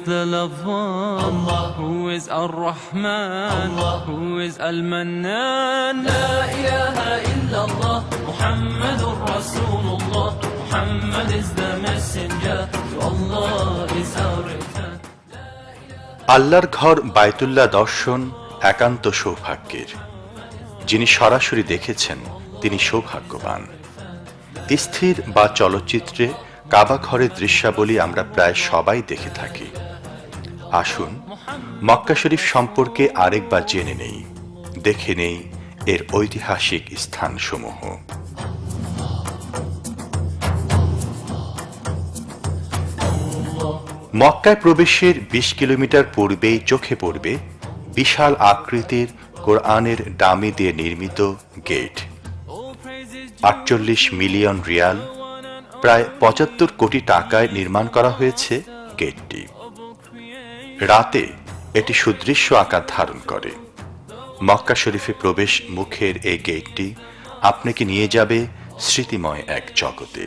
the loved one? Allah. Who is Ar-Rahman? Allah. Who is Al-Mannan? La ilaha illallah, Muhammadur Rasulullah. Muhammad is the messenger, to Allah is our return. আল্লাহর ঘর বায়তুল্লাহ দর্শন একান্ত সৌভাগ্যের। যিনি সরাসরি দেখেছেন তিনি সৌভাগ্যবান। স্থির বা চলচ্চিত্রে কাবা ঘরের দৃশ্যাবলী আমরা প্রায় সবাই দেখে থাকি। আসুন মক্কা শরীফ সম্পর্কে আরেকবার জেনে নেই, দেখে নেই এর ঐতিহাসিক স্থানসমূহ। মক্কায় প্রবেশের ২০ কিলোমিটার পূর্বেই চোখে পড়বে বিশাল আকৃতির কোরআনের ডামি দিয়ে নির্মিত গেট। ৪৮ মিলিয়ন রিয়াল, প্রায় ৭৫ কোটি টাকায় নির্মাণ করা হয়েছে গেটটি। রাতে এটি সুদৃশ্য আকার ধারণ করে। মক্কা শরীফে প্রবেশ মুখের এই গেটটি আপনাকে নিয়ে যাবে স্মৃতিময় এক জগতে।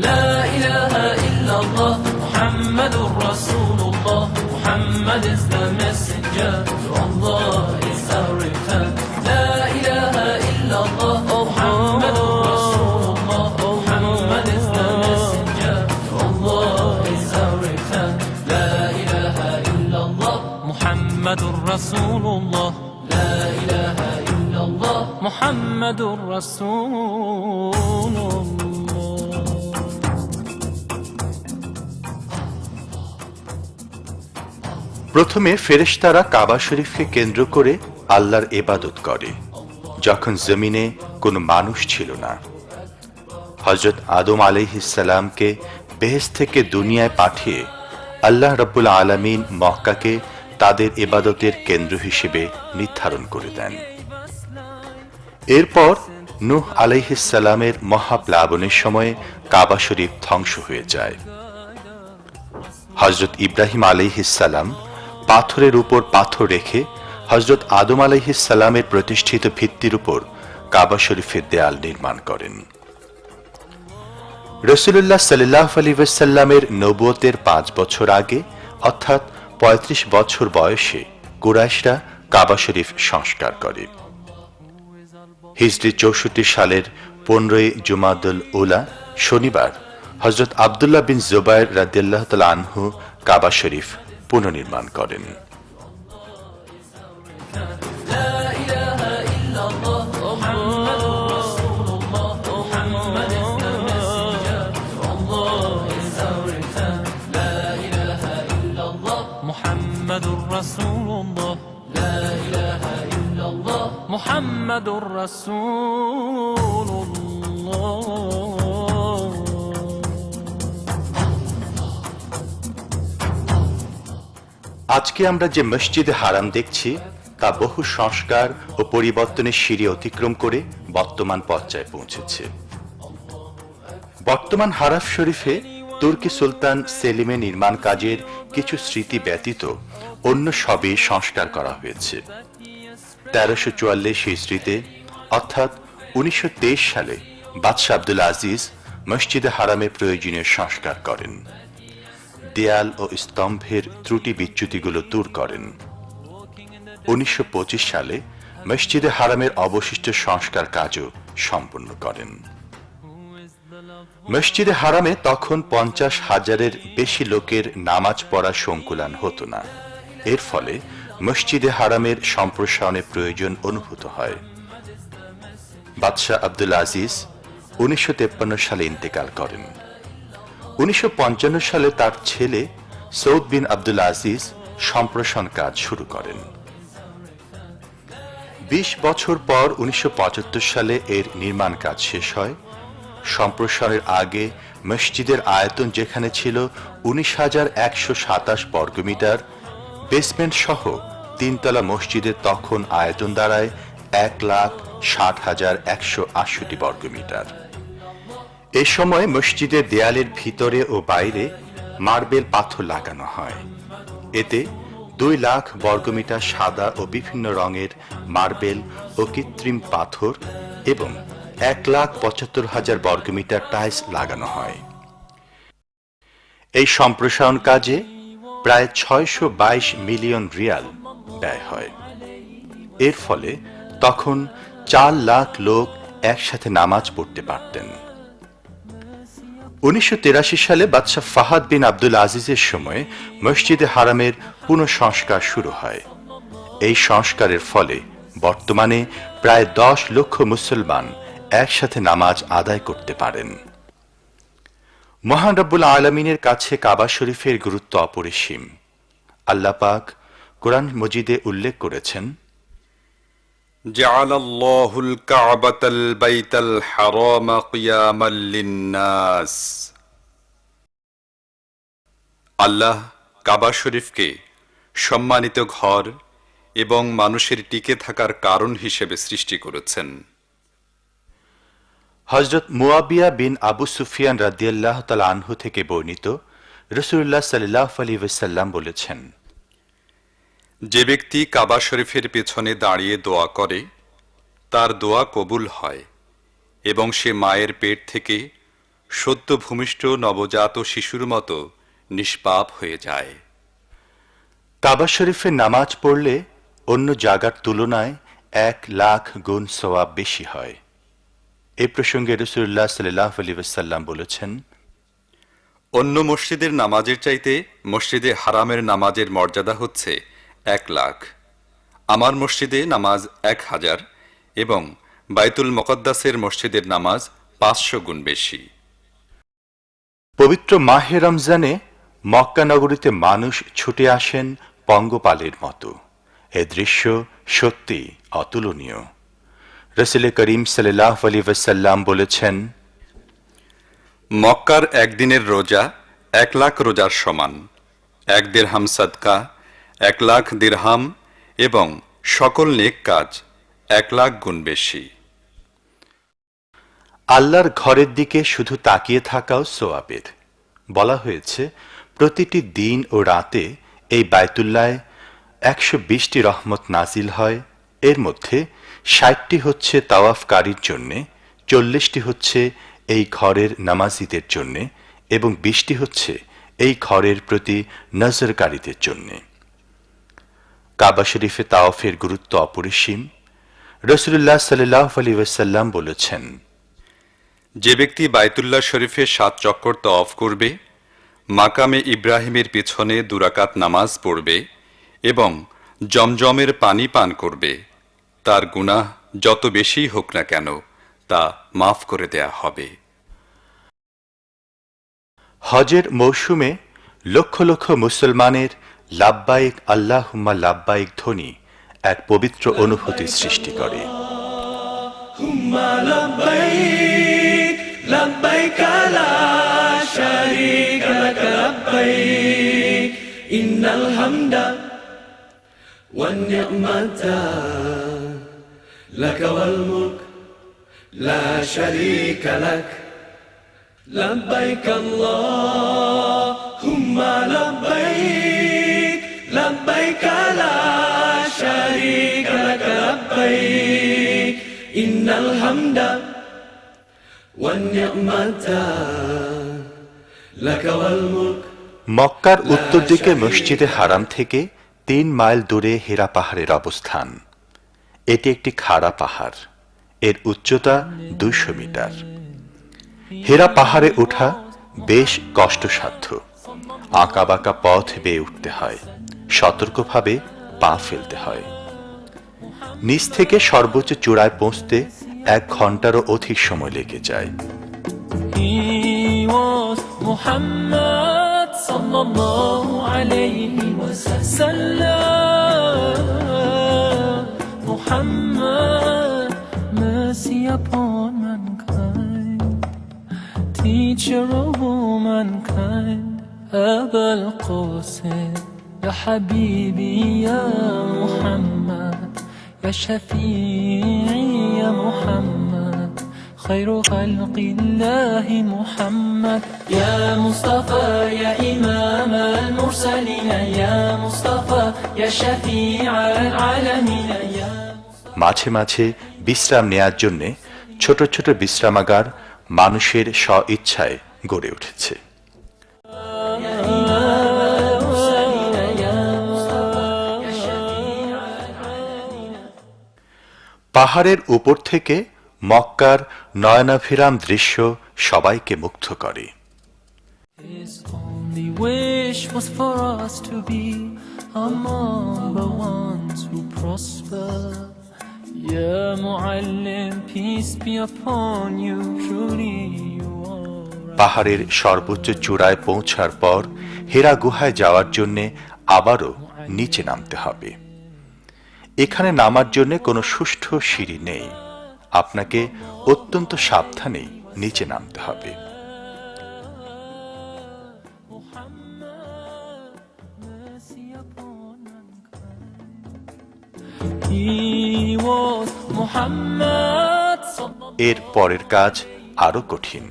La ilaha illallah, Muhammadur Rasulullah. Muhammad is the messenger, to Allah is our return. La ilaha illallah, Muhammadur Rasulullah. Muhammad is the messenger, to Allah is our return. La ilaha illallah, Muhammadur Rasulullah. La ilaha illallah, Muhammadur Rasulullah. প্রথমে ফেরেশতারা কাবা শরীফকে কেন্দ্র করে আল্লাহর ইবাদত করে, যখন জমিনে কোনো মানুষ ছিল না। হযরত আদম আলাইহিস সালামকে বেহেশত থেকে দুনিয়ায় পাঠিয়ে আল্লাহ রাব্বুল আলামিন মক্কাকে তাদের ইবাদতের কেন্দ্র হিসেবে নির্ধারণ করে দেন। এরপর নূহ আলাইহিস সালামের মহাপ্লাবনের সময়ে কাবা শরীফ ধ্বংস হয়ে যায়। হযরত ইব্রাহিম আলাইহিস সালাম পাথরের উপর পাথর রেখে হযরত আদম আলাইহিস সালামের প্রতিষ্ঠিত ভিত্তির উপর কাবা শরীফের দেয়াল নির্মাণ করেন। রাসূলুল্লাহ সাল্লাল্লাহু আলাইহি ওয়াসাল্লামের নবুয়তের ৫ বছর আগে, অর্থাৎ ৩৫ বছর বয়সে কুরাইশরা কাবা শরীফ সংস্কার করে। হিজরি ৬৪ সালের ১৫ই জুমাদুল উলা শনিবার হযরত আব্দুল্লাহ বিন জুবায়ের রাদিয়াল্লাহু তাআলা আনহু কাবা শরীফ পুনর্নির্মাণ করেন। Muhammadur Rasulullah. la ilaha illallah, Muhammadur Rasulullah. আজকে আমরা যে মসজিদে হারাম দেখছি তা বহু সংস্কার ও পরিবর্তনের সিঁড়ি অতিক্রম করে বর্তমান পর্যায়ে পৌঁছেছে। বর্তমান হারাম শরীফে তুর্কি সুলতান সেলিমের নির্মাণ কাজের কিছু স্মৃতি ব্যতীত অন্য সবই সংস্কার করা হয়েছে। ১৩৪৪ হিজরিতে অর্থাৎ ১৯২৩ সালে বাদশাহ আব্দুল আজিজ মসজিদে হারামের প্রয়োজনীয় সংস্কার করেন। দেয়াল ও স্তম্ভের ত্রুটি বিচ্যুতিগুলো দূর করেন। ১৯২৫ সালে মসজিদে হারামের অবশিষ্ট সংস্কার কাজও সম্পন্ন করেন। মসজিদে হারামে তখন ৫০,০০০-এর বেশি লোকের নামাজ পড়া সংকুলান হতো না। এর ফলে মসজিদে হারামের সম্প্রসারণের প্রয়োজন অনুভূত হয়। বাদশাহ আব্দুল আজিজ ১৯৫৩ সালে ইন্তেকাল করেন। ১৯৫৫ সালে তার ছেলে সৌদ বিন আব্দুল আজিজ সম্প্রসারণ কাজ শুরু করেন। ২০ বছর পর ১৯৭৫ সালে এর নির্মাণ কাজ শেষ হয়। সম্প্রসারণের আগে মসজিদের আয়তন যেখানে ছিল ১৯,১২৭ বর্গমিটার, বেসমেন্ট সহ তিনতলা মসজিদের তখন আয়তন দাঁড়ায় ১,৬০,১৬৮ বর্গমিটার। এ সময় মসজিদের দেয়ালের ভিতরে ও বাইরে মার্বেল পাথর লাগানো হয়। এতে ২ লাখ বর্গমিটার সাদা ও বিভিন্ন রঙের মার্বেল ও কৃত্রিম পাথর এবং ১,৭৫,০০০ বর্গমিটার টাইলস লাগানো হয়। এই সম্প্রসারণ কাজে প্রায় 622 মিলিয়ন রিয়াল ব্যয় হয়। এর ফলে তখন 4 লাখ লোক একসাথে নামাজ পড়তে পারতেন। 1983 সালে বাদশাহ ফাহাদ বিন আব্দুল আজিজের সময় মসজিদে হারামের পুনঃসংস্কার শুরু হয়। এই সংস্কারের ফলে বর্তমানে প্রায় 10 লক্ষ মুসলমান একসাথে নামাজ আদায় করতে পারেন। মহান রব্বুল আলামিনের কাছে কাবা শরীফের গুরুত্ব অপরিসীম। আল্লাহ পাক কোরআন মজিদে উল্লেখ করেছেন, জাআলাল্লাহুল কা'বাতাল বাইতাল হারামা কিয়ামাল লিন্নাস। আল্লাহ কাবা শরীফকে সম্মানিত ঘর এবং মানুষের টিকে থাকার কারণ হিসেবে সৃষ্টি করেছেন। হযরত মুয়াবিয়া বিন আবু সুফিয়ান রাদিয়াল্লাহু তাআলা আনহু থেকে বর্ণিত, রাসূলুল্লাহ সাল্লাল্লাহু আলাইহি ওয়াসাল্লাম বলেছেন, যে ব্যক্তি কাবা শরীফের পেছনে দাঁড়িয়ে দোয়া করে তার দোয়া কবুল হয় এবং সে মায়ের পেট থেকে সদ্য ভূমিষ্ঠ নবজাত শিশুর মতো নিষ্পাপ হয়ে যায়। কাবা শরীফে নামাজ পড়লে অন্য জায়গার তুলনায় 1 লাখ গুণ সওয়াব বেশি হয়। এ প্রসঙ্গে রাসূলুল্লাহ সাল্লাল্লাহু আলাইহি ওয়াসাল্লাম বলেছেন, অন্য মসজিদের নামাজের চাইতে মসজিদে হারামের নামাজের মর্যাদা হচ্ছে 1 লাখ। আমার মসজিদে নামাজ 1000 এবং বাইতুল মুকদ্দাসের মসজিদের নামাজ 500 গুণ বেশি। পবিত্র মাহে রমজানে মক্কা নগরীতে মানুষ ছুটে আসেন পঙ্গপালের মতো। এ দৃশ্য সত্যি অতুলনীয়। রাসূল করিম সাল্লাল্লাহু আলাইহি ওয়াসাল্লাম বলেছেন, মক্কার একদিনের রোজা 1 লাখ রোজার সমান। 1 দিরহাম সাদকা 1 লাখ দিরহাম এবং সকল নেক কাজ 1 লাখ গুণ বেশি। আল্লাহর ঘরের দিকে শুধু তাকিয়ে থাকাও সওয়াবের। বলা হয়েছে, প্রতিটি দিন ও রাতে এই বায়তুল্লায় 120টি রহমত নাজিল হয়। এর মধ্যে 60টি হচ্ছে তাওয়াফকারীর জন্যে, 40টি হচ্ছে এই ঘরের নামাজীদের জন্যে এবং 20টি হচ্ছে এই ঘরের প্রতি নজরকারীদের জন্যে। কাবা শরীফে তাওয়াফের গুরুত্ব অপরিসীম। রাসূলুল্লাহ সাল্লাল্লাহু আলাইহি ওয়াসাল্লাম বলেছেন, যে ব্যক্তি বাইতুল্লাহ শরীফে 7 চক্কর তাওয়াফ করবে, মাকামে ইব্রাহিমের পিছনে 2 রাকাত নামাজ পড়বে এবং জমজমের পানি পান করবে, তার গুনাহ যত বেশি হোক না কেন তা মাফ করে দেয়া হবে। হজের মৌসুমে লক্ষ লক্ষ মুসলমানের লাব্বাইক আল্লাহুম্মা লাব্বাইক ধ্বনি এক পবিত্র অনুভূতি সৃষ্টি করে। لبيك لبيك لا شريك لك لبيك إن الحمد والنعمة لك والملك لا شريك لك لبيك اللهم لبيك لبيك لا شريك لك لبيك إن الحمد والنعمة لك والملك। মক্কার উত্তর দিকে মসজিদে হারাম থেকে 3 মাইল দূরে হেরা পাহাড়ের অবস্থান। এটি একটি খাড়া পাহাড়। এর উচ্চতা 200 মিটার। হেরা পাহাড়ে ওঠা বেশ কষ্টসাধ্য। আঁকাবাঁকা পথ বেয়ে উঠতে হয়, সতর্কভাবে পা ফেলতে হয়। নিচ থেকে সর্বোচ্চ চূড়ায় পৌঁছতে 1 ঘন্টারও অধিক সময় লেগে যায়। He was Muhammad sallallahu alayhi wa sallam. Muhammad, mercy upon mankind, teacher of all mankind. Aba al-Qasim, ya Habibi, ya Muhammad, ya Shafi'i, ya Muhammad, خير خلق الله محمد. يا مصطفى يا إمام المرسلين، يا مصطفى يا شفيع العالمين. يا মাঝে মাঝে বিশ্রাম নেয়ার জন্য ছোট ছোট বিশ্রামাগার মানুষের স্ব ইচ্ছায় গড়ে উঠেছে। পাহাড়ের উপর থেকে মক্কার নয়নাভিরাম দৃশ্য সবাইকে মুগ্ধ করে। His only wish was for us to be among the ones who prosper. Ya Muallim, peace be upon you, truly you are. পাহাড়ের সর্বোচ্চ চূড়ায় পৌঁছার পর হেরা গুহায় যাওয়ার জন্য আবারও নিচে নামতে হবে। এখানে নামার জন্য কোনো সুষ্ঠু সিঁড়ি নেই, আপনাকে অত্যন্ত সাবধানে নিচে নামতে হবে। He was Muhammad. এর পরের কাজ আরো কঠিন।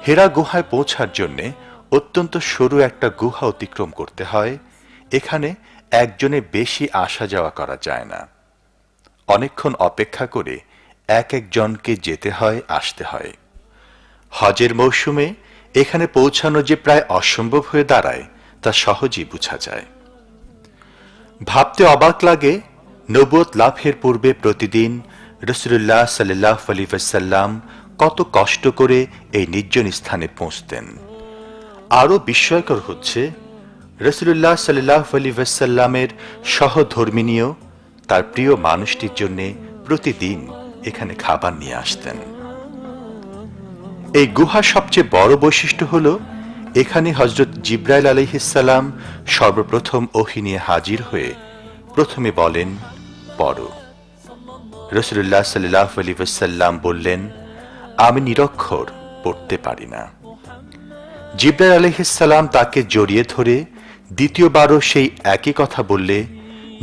হেরা গুহায় পৌঁছার জন্য অত্যন্ত সরু একটা গুহা অতিক্রম করতে হয়। এখানে একজনে বেশি আসা যাওয়া করা যায় না। অনেকক্ষণ অপেক্ষা করে এক একজনকে যেতে হয়, আসতে হয়। হজের মৌসুমে এখানে পৌঁছানো যে প্রায় অসম্ভব হয়ে দাঁড়ায় তা সহজেই বোঝা যায়। ভাবতে অবাক লাগে, নবুয়ত লাভের পূর্বে প্রতিদিন রাসূলুল্লাহ সাল্লাল্লাহু আলাইহি ওয়াসাল্লাম কত কষ্ট করে এই নির্জন স্থানে পৌঁছতেন। আরো বিস্ময়কর হচ্ছে, রাসূলুল্লাহ সাল্লাল্লাহু আলাইহি ওয়াসাল্লামের সহধর্মিণীও তার প্রিয় মানুষটির জন্য প্রতিদিন এখানে খাবার নিয়ে আসতেন। এই গুহার সবচেয়ে বড় বৈশিষ্ট্য হল এখানে হযরত জিবরাইল আলাইহিস সালাম সর্বপ্রথম ওহী নিয়ে হাজির হয়ে প্রথমে বলেন, পড়ো। রাসূলুল্লাহ সাল্লাল্লাহু আলাইহি ওয়াসাল্লাম বললেন, আমি নিরক্ষর, পড়তে পারি না। জিবরাইল আলাইহিস সালাম তাকে জড়িয়ে ধরে দ্বিতীয়বারও সেই একই কথা বললে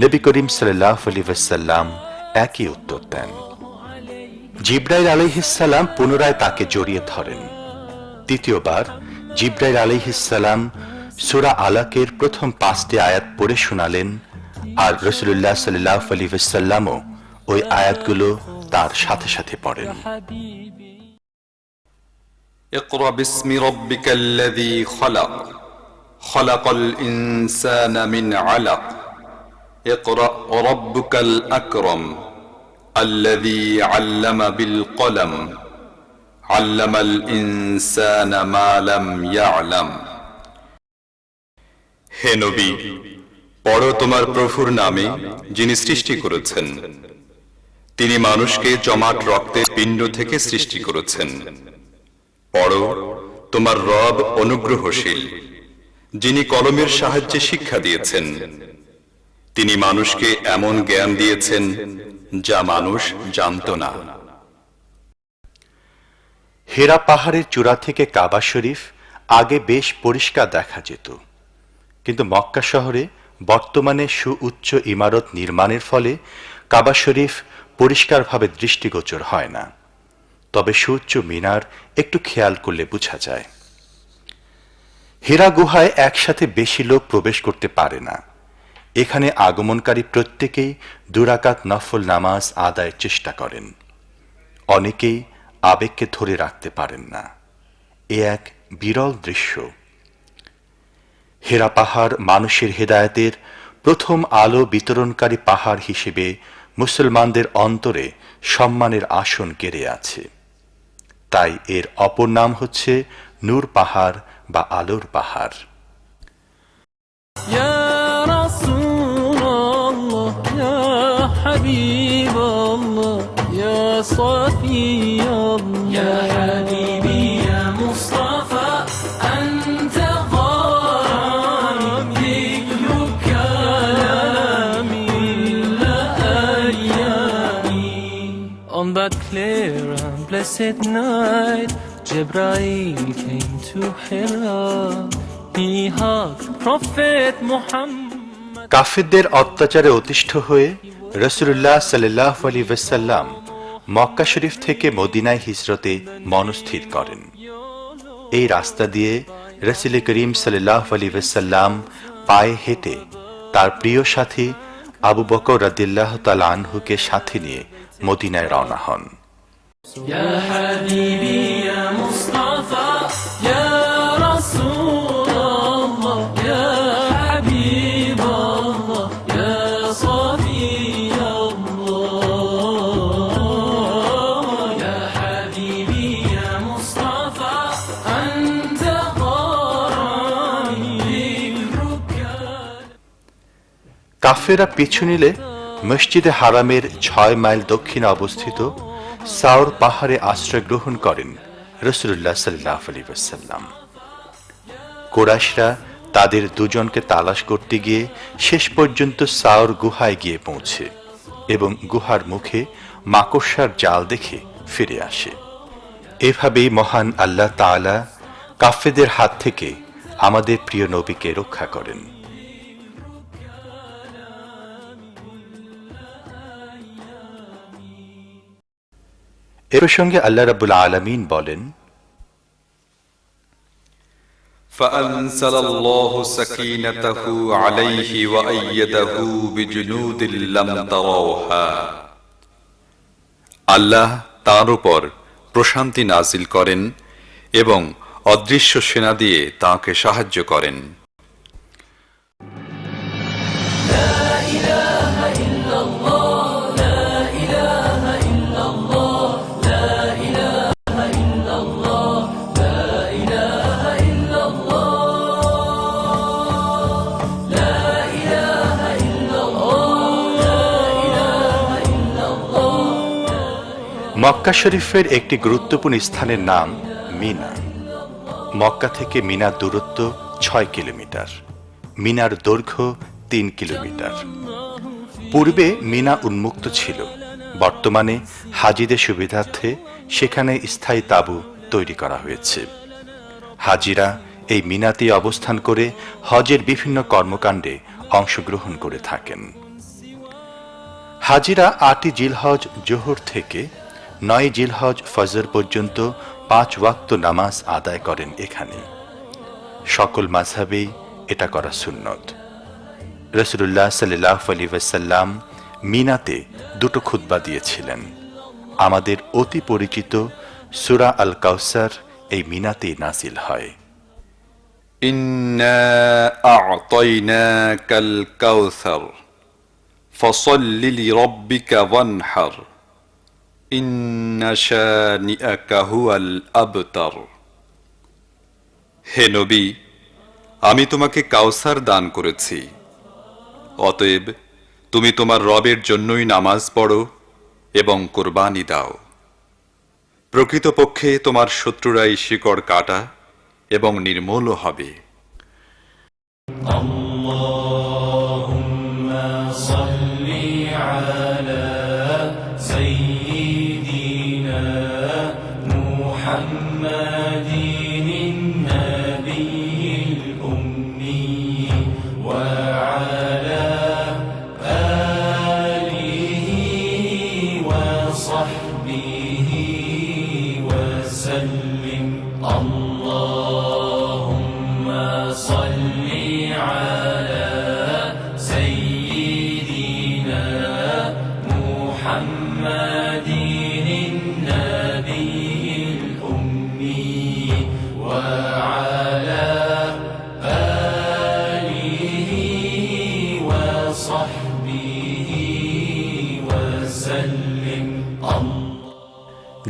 নবী করিম সাল্লাল্লাহু আলাইহি ওয়াসাল্লাম একই উত্তর দেন। জিবরাইল আলাইহিস সালাম পুনরায় তাকে জড়িয়ে ধরেন। তৃতীয়বার জিবরাইল আলাইহিস সালাম সূরা আলাকের প্রথম 5টি আয়াত পড়ে শোনালেন, আর রাসূলুল্লাহ সাল্লাল্লাহু আলাইহি ওয়াসাল্লামও ওই আয়াতগুলো তার সাথে সাথে পড়েন। اقرأ باسم ربك الذي خلق خلق الإنسان من علق اقرأ وربك الأكرم الذي علم بالقلم علم الإنسان ما لم يعلم। হে নবী, পড়ো তোমার প্রভুর নামে যিনি সৃষ্টি করেছেন। তিনি মানুষকে জমাট রক্তের পিণ্ড থেকে সৃষ্টি করেছেন। পড়ো, তোমার রব অনুগ্রহশীল, যিনি কলমের সাহায্যে শিক্ষা দিয়েছেন। তিনি মানুষকে এমন জ্ঞান দিয়েছেন যা মানুষ জানত না। হেরা পাহাড়ের চূড়া থেকে কাবা শরীফ আগে বেশ পরিষ্কার দেখা যেত, কিন্তু মক্কা শহরে বর্তমানে সুউচ্চ ইমারত নির্মাণের ফলে কাবা শরীফ পরিষ্কারভাবে দৃষ্টিগোচর হয় না। তবে সুউচ্চ মিনার একটু খেয়াল করলে বোঝা যায়। হেরা গুহায় একসাথে বেশি লোক প্রবেশ করতে পারে না। এখানে আগমনকারী প্রত্যেকেই 2 রাকাত নফল নামাজ আদায়ের চেষ্টা করেন। অনেকেই আবেগকে ধরে রাখতে পারেন না। এ এক বিরল দৃশ্য। হেরা পাহাড় মানুষের হেদায়েতের প্রথম আলো বিতরণকারী পাহাড় হিসেবে মুসলমানদের অন্তরে সম্মানের আসন কেড়ে আছে। তাই এর অপর নাম হচ্ছে নূর পাহাড় বা আলোর পাহাড়। Ya Rasulullah, Ya Habiballah, Ya Safiyallah, يا حبيبي يا مصطفى أنت غرامي ذكرك كلامي أيامي. On that clear and blessed night, Jibreel came to Hira. He hugged Prophet Muhammad. কাফেরদের অত্যাচারে অতিষ্ঠ হয়ে রাসূলুল্লাহ সাল্লাল্লাহু আলাইহি ওয়াসাল্লাম মক্কা শরীফ থেকে মদিনায় হিজরতে মনস্থির করেন। এই রাস্তা দিয়ে রাসূল করিম সাল্লাল্লাহু আলাইহি ওয়াসাল্লাম পায়ে হেঁটে তার প্রিয় সাথী আবু বকর রাদিয়াল্লাহু তাআলা আনহুকে সাথে নিয়ে মদিনায় রওনা হন। يا حبيبي يا مصطفى يا رسول الله يا حبيب الله يا صفي الله. কাফেরা পিছু নিলে মসজিদে হারামের 6 মাইল দক্ষিণে অবস্থিত সাউর পাহাড়ে আশ্রয় গ্রহণ করেন রাসূলুল্লাহ সাল্লাল্লাহু আলাইহি ওয়াসাল্লাম। কুরাইশরা তাদের দুজনকে তালাশ করতে গিয়ে শেষ পর্যন্ত সাউর গুহায় গিয়ে পৌঁছে এবং গুহার মুখে মাকড়সার জাল দেখে ফিরে আসে। এভাবেই মহান আল্লাহ তাআলা কাফেরদের হাত থেকে আমাদের প্রিয় নবীকে রক্ষা করেন। এর সঙ্গে আল্লাহ রাব্বুল আলামিন বলেন, فأنزل الله سكينته عليه وأيده بجنود لم تروها। আল্লাহ তার উপর প্রশান্তি নাজিল করেন এবং অদৃশ্য সেনা দিয়ে তাকে সাহায্য করেন। মক্কা শরীফের একটি গুরুত্বপূর্ণ স্থানের নাম মিনা। মক্কা থেকে মিনার দূরত্ব 6 কিলোমিটার, মিনার দৈর্ঘ্য 3 কিলোমিটার। পূর্বে মিনা উন্মুক্ত ছিল, বর্তমানে হাজিদের সুবিধার্থে সেখানে স্থায়ী তাঁবু তৈরি করা হয়েছে। হাজিরা এই মিনাতে অবস্থান করে হজের বিভিন্ন কর্মকাণ্ডে অংশগ্রহণ করে থাকেন। হাজিরা 8 জিলহজ জোহর থেকে 9 জিলহজ ফজর পর্যন্ত 5 ওয়াক্ত নামাজ আদায় করেন এখানে। সকল মাযহাবেই এটা করা সুন্নত। রাসূলুল্লাহ সাল্লাল্লাহু আলাইহি ওয়াসাল্লাম মিনাতে 2টো খুতবা দিয়েছিলেন। আমাদের অতি পরিচিত সূরা আল কাউসার এই মিনাতেই নাজিল হয়। ইন্না আ'তাইনাকাল কাউসার ফসল্লি লিরাব্বিকা ওয়ানহার ইন্না শানিআকা হুয়াল আবতার। হে নবী, আমি তোমাকে কাউসার দান করেছি, অতএব তুমি তোমার রবের জন্যই নামাজ পড়ো এবং কুরবানি দাও। প্রকৃতপক্ষে তোমার শত্রুরাই শিকড় কাটা এবং নির্মূল হবে।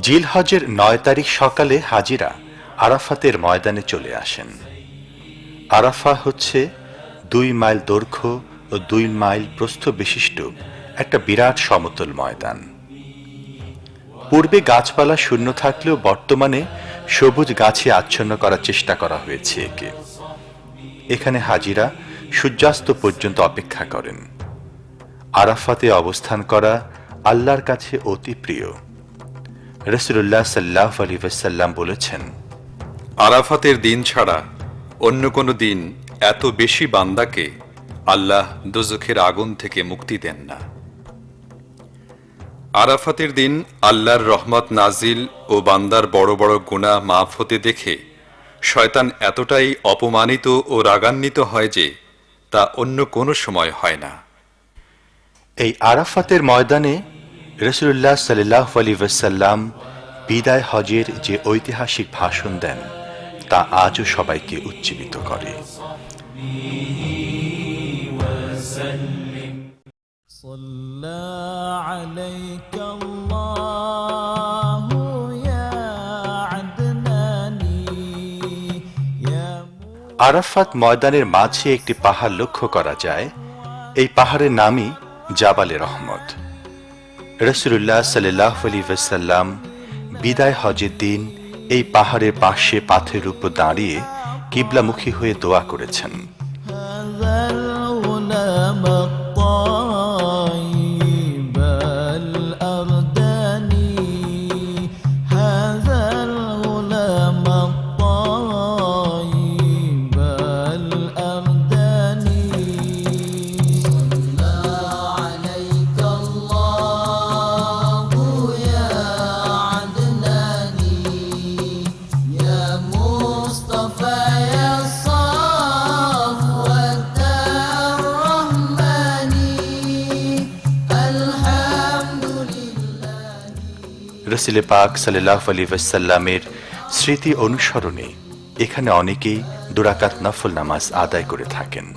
জিলহজের 9 তারিখ সকালে হাজিরা আরাফাতের ময়দানে চলে আসেন। আরাফা হচ্ছে 2 মাইল দৈর্ঘ্য ও 2 মাইল প্রস্থ বিশিষ্ট একটা বিরাট সমতল ময়দান। পূর্বে গাছপালা শূন্য থাকলেও বর্তমানে সবুজ গাছে আচ্ছন্ন করার চেষ্টা করা হয়েছে একে। এখানে হাজিরা সূর্যাস্ত পর্যন্ত অপেক্ষা করেন। আরাফাতে অবস্থান করা আল্লাহর কাছে অতি প্রিয়। রাসূলুল্লাহ সাল্লাল্লাহু আলাইহি ওয়াসাল্লাম বলেছেন, আরাফাতের দিন ছাড়া অন্য কোনো দিন এত বেশি বান্দাকে আল্লাহ দোজখের আগুন থেকে মুক্তি দেন না। আরাফাতের দিন আল্লাহর রহমত নাজিল ও বান্দার বড় বড় গুনাহ মাফ হতে দেখে শয়তান এতটাই অপমানিত ও রাগান্বিত হয় যে তা অন্য কোনো সময় হয় না। এই আরাফাতের ময়দানে রাসূলুল্লাহ সাল্লাল্লাহু আলাইহি ওয়াসাল্লাম বিদায় হজের যে ঐতিহাসিক ভাষণ দেন তা আজও সবাইকে উজ্জীবিত করে। আরাফাত ময়দানের মাঝে একটি পাহাড় লক্ষ্য করা যায়। এই পাহাড়ের নামই জাবালে রহমত। রাসূলুল্লাহ সাল্লাল্লাহু আলাইহি ওয়াসাল্লাম বিদায় হজের দিন এই পাহাড়ের পাশে পাথরের উপর দাঁড়িয়ে কিবলামুখী হয়ে দোয়া করেছেন। রাসূল পাক সাল্লাল্লাহু আলাইহি ওয়াসাল্লামের স্মৃতি অনুসরণে এখানে অনেকেই দুরাকাত নফল নামাজ আদায় করে থাকেন।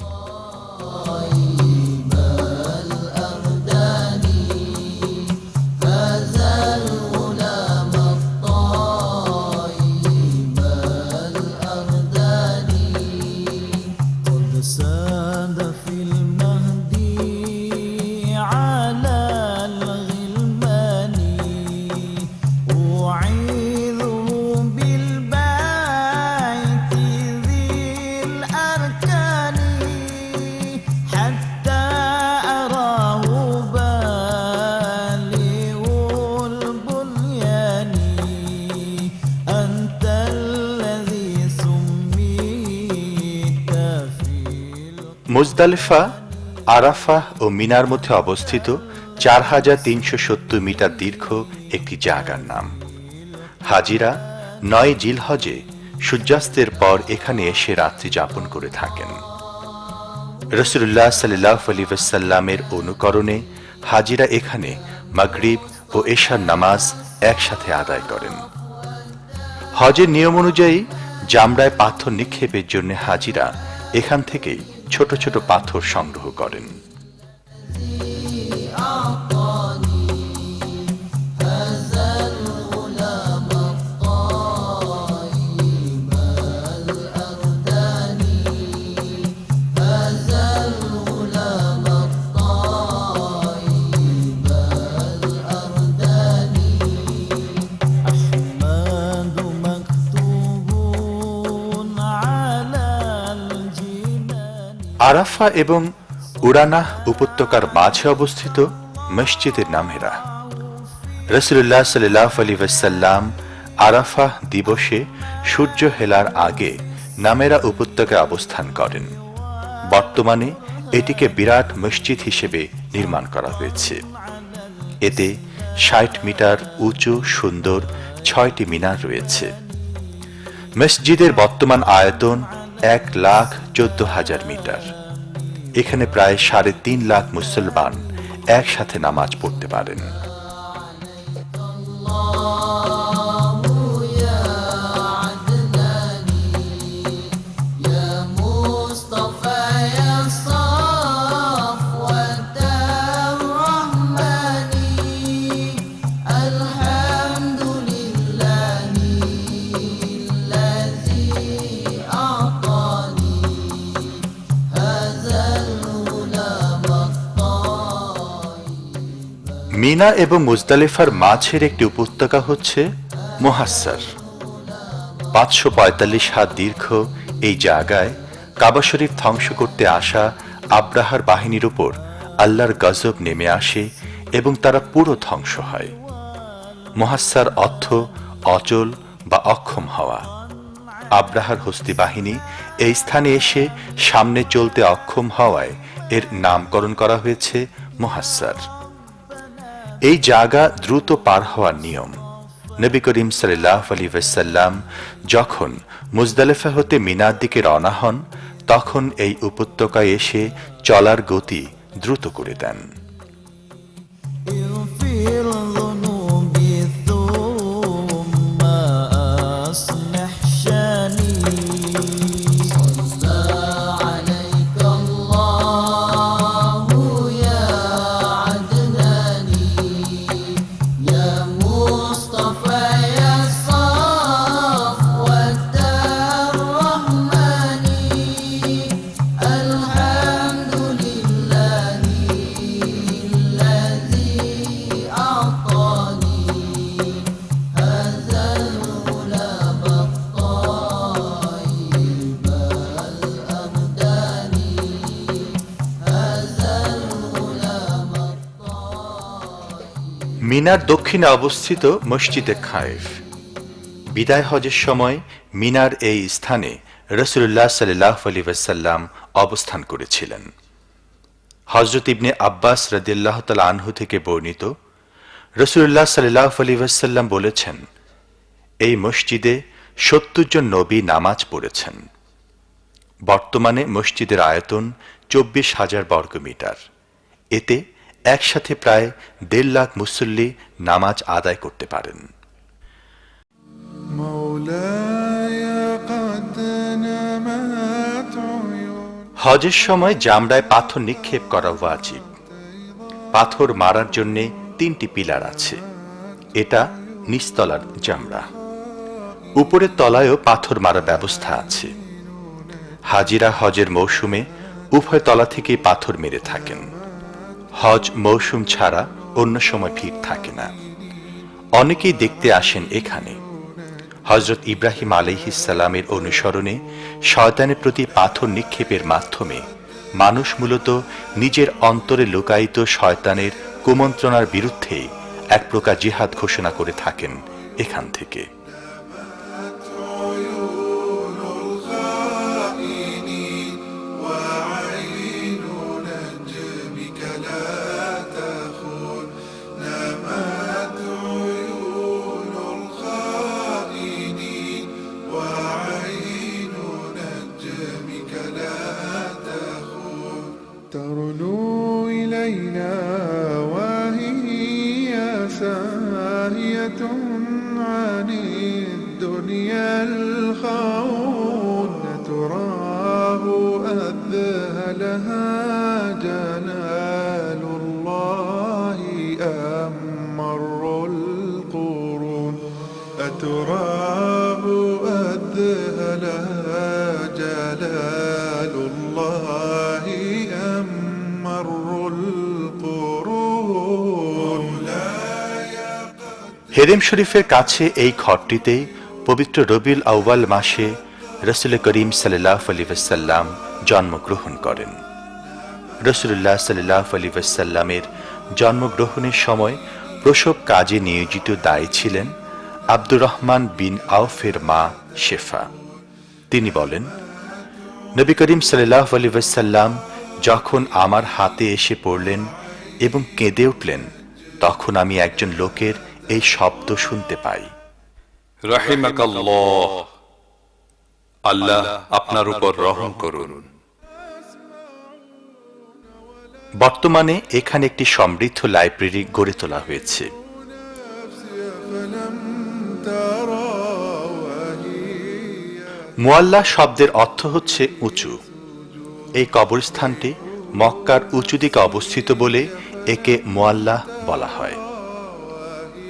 মুজদালিফা, আরাফা ও মিনার মধ্যে অবস্থিত ৪৩৭০ মিটার দীর্ঘ একটি জায়গার নাম। হাজিরা ৯ জিলহজে সূর্যাস্তের পর এখানে এসে রাত্রি যাপন করে থাকেন। রাসূলুল্লাহ সাল্লাল্লাহু আলাইহি ওয়াসাল্লামের অনুকরণে হাজিরা এখানে মাগরিব ও এশার নামাজ একসাথে আদায় করেন। হজের নিয়ম অনুযায়ী জামরায় পাথর নিক্ষেপের জন্য হাজিরা এখান থেকেই ছোট ছোট পাথর সংগ্রহ করেন। আরাফা এবং উরানাহ উপত্যকার মাঝে অবস্থিত মসজিদের নাম হেরা। রাসূলুল্লাহ সাল্লাল্লাহু আলাইহি ওয়াসাল্লাম আরাফা দিবসে সূর্য হেলার আগে নামেরা উপত্যকায় অবস্থান করেন। বর্তমানে এটিকে বিরাট মসজিদ হিসেবে নির্মাণ করা হয়েছে। এতে ৬০ মিটার উঁচু সুন্দর ৬টি মিনার রয়েছে। মসজিদের বর্তমান আয়তন ১,১৪,০০০ মিটার। এখানে প্রায় ৩.৫ লাখ মুসলমান একসাথে নামাজ পড়তে পারেন। মিনা এবং মুজদালিফার মাঝের একটি উপত্যকা হচ্ছে মুহাসসার। ৫৪৫ হাত দীর্ঘ এই জায়গায় কাবা শরীফ ধ্বংস করতে আসা আব্রাহার বাহিনীর উপর আল্লাহর গজব নেমে আসে এবং তারা পুরো ধ্বংস হয়। মুহাসসার অর্থ অচল বা অক্ষম হওয়া। আব্রাহার হস্তি বাহিনী এই স্থানে এসে সামনে চলতে অক্ষম হওয়ায় এর নামকরণ করা হয়েছে মুহাসসার। এই জায়গা দ্রুত পার হওয়ার নিয়ম। নবী করিম সাল্লাল্লাহু আলাইহি ওয়াসাল্লাম যখন মুজদালিফা হতে মিনার দিকে রওনা হন তখন এই উপত্যকায় এসে চলার গতি দ্রুত করে দেন। মিনার দক্ষিণে অবস্থিত মসজিদে খায়েফ। বিদায় হজের সময় মিনার এই স্থানে রাসূলুল্লাহ সাল্লাল্লাহু আলাইহি ওয়াসাল্লাম অবস্থান করেছিলেন। হযরত ইবনে আব্বাস রাদিয়াল্লাহু তাআলা আনহু থেকে বর্ণিত, রাসূলুল্লাহ সাল্লাল্লাহু আলাইহি ওয়াসাল্লাম বলেছেন, এই মসজিদে ৭০ জন নবী নামাজ পড়েছেন। বর্তমানে মসজিদের আয়তন ২৪,০০০ বর্গমিটার। এতে একসাথে প্রায় ১.৫ লাখ মুসল্লি নামাজ আদায় করতে পারেন। হজের সময় জামরায় পাথর নিক্ষেপ করা ওয়াজিব। পাথর মারার জন্য ৩টি পিলার আছে। এটা নিচতলার জামরা। উপরের তলায়ও পাথর মারার ব্যবস্থা আছে। হাজিরা হজের মৌসুমে উভয় তলা থেকে পাথর মেরে থাকেন। হজ মৌসুম ছাড়া অন্য সময় ভিড় থাকে না। অনেকেই দেখতে আসেন এখানে। হযরত ইব্রাহিম আলাইহিস সালামের অনুসরণে শয়তানের প্রতি পাথর নিক্ষেপের মাধ্যমে মানুষ মূলত নিজের অন্তরে লুকায়িত শয়তানের কুমন্ত্রণার বিরুদ্ধে এক প্রকার জিহাদ ঘোষণা করে থাকেন এখান থেকে। ترنو إلينا وهي ساهية عن الدنيا الخون تراه أذهلها جلال الله أم مر القرون أتراه أذهلها جلال الله أم مر القرون হেরেম শরীফের কাছে এই ঘরটিতে পবিত্র রবিউল আউয়াল মাসে রাসূল করিম সাল্লাল্লাহু আলাইহি ওয়াসাল্লাম জন্মগ্রহণ করেন। রাসূলুল্লাহ সাল্লাল্লাহু আলাইহি ওয়াসাল্লামের জন্মগ্রহণের সময় প্রসব কাজে নিয়োজিত দায়ী ছিলেন আব্দুর রহমান বিন আউফের মা শেফা। তিনি বলেন, নবী করিম সাল্লাল্লাহু আলাইহি ওয়াসাল্লাম যখন আমার হাতে এসে পড়লেন এবং কেঁদে উঠলেন, তখন আমি একজন লোকের এই শব্দ শুনতে পাই, রাহিমাকাল্লাহ, আল্লাহ আপনার উপর রহম করুন। বর্তমানে এখানে একটি সমৃদ্ধ লাইব্রেরি গড়ে তোলা হয়েছে। মুআল্লা শব্দের অর্থ হচ্ছে উঁচু। এই কবরস্থানটি মক্কার উঁচু দিকে অবস্থিত বলে একে মুআল্লা বলা হয়।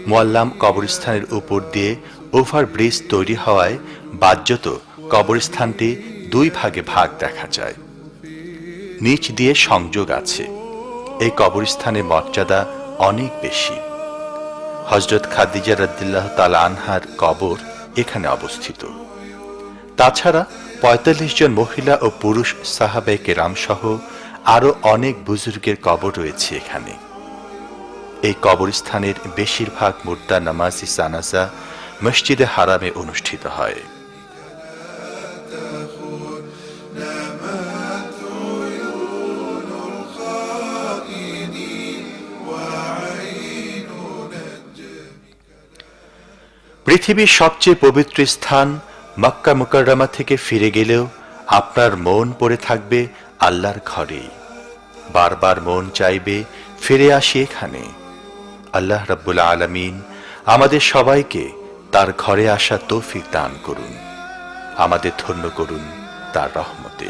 মুআল্লাম কবরস্থানের উপর দিয়ে ওভারব্রিজ তৈরি হওয়ায় বাহ্যত কবরস্থানটি 2 ভাগে ভাগ দেখা যায়। নিচ দিয়ে সংযোগ আছে। এই কবরস্থানের মর্যাদা অনেক বেশি। হযরত খাদিজা রাদিয়াল্লাহু তাআলা আনহার কবর এখানে অবস্থিত। তাছাড়া ৪৫ জন মহিলা ও পুরুষ সাহাবায়ে কেরাম সহ আরো অনেক বুজুর্গের কবর রয়েছে এখানে। এই কবরস্থানের বেশিরভাগ মুর্দা নামাজি জানাজা মসজিদে হারামে অনুষ্ঠিত হয়। পৃথিবীর সবচেয়ে পবিত্র স্থান মক্কা মুকাররমা থেকে ফিরে গেলেও আপনার মন পড়ে থাকবে আল্লাহর ঘরেই। বারবার মন চাইবে ফিরে আসি এখানে। আল্লাহ রাব্বুল আলামিন আমাদের সবাইকে তার ঘরে আসা তৌফিক দান করুন। আমাদের ধন্য করুন তার রহমতে।